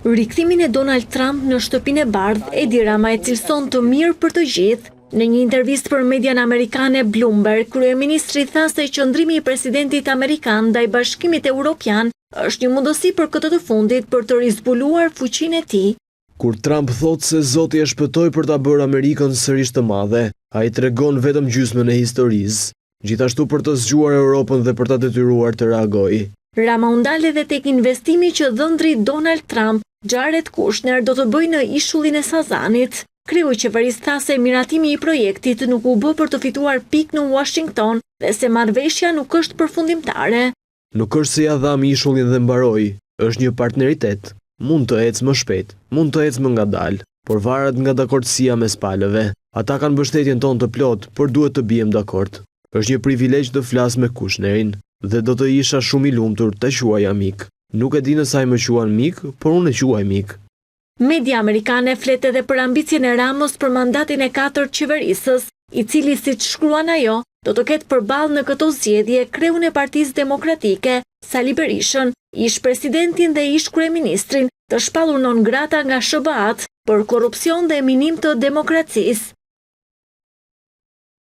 Rikthimin e Donald Trump në shtëpinë e bardhë, Edi Rama e cilëson të mirë për të gjithë. Në një intervistë për median amerikane Bloomberg, kryeministri tha se qëndrimi i presidentit amerikan ndaj Bashkimit Evropian është një mundësi për këtë të fundit për të rizbuluar fuqinë e tij. Kur Trump thot se Zoti e shpëtoi për ta bërë Amerikën sërish të madhe, ai tregon vetëm gjysmën e historisë, gjithashtu për të zgjuar Europën dhe për ta detyruar të reagojë. Rama u ndal edhe tek investimi që dhëndri Donald Trump, Jared Kushner do të bëjë në ishullin e Sazanit. Kreu i qeverisë tha se miratimi i projektit nuk u bë për të fituar pikë në Washington dhe se marrëveshja nuk është përfundimtare. Nuk është se ja dham ishullin dhe mbaroi, është një partneritet. Mund të ecë më shpejt, mund të ecë më ngadalë, por varet nga dakordësia mes palëve. Ata kanë mbështetjen tonë të plot, por duhet të bijem dakord. Është një privilegj të flas me Kushnerin dhe do të isha shumë i lumtur të quaj mik. Nuk e di nëse ai më quan mik, por unë e quaj mik. Media amerikane flet edhe për ambicien e Ramos për mandatin e 4 qeverisës, i cili, siç shkruan ajo, do të ketë përballë në këto zgjedhje kreun e Partisë Demokratike, Sali Berishën, ish presidentin dhe ish kryeministrin, të shpallur non grata nga SBA-t për korrupsion dhe minim të demokracisë.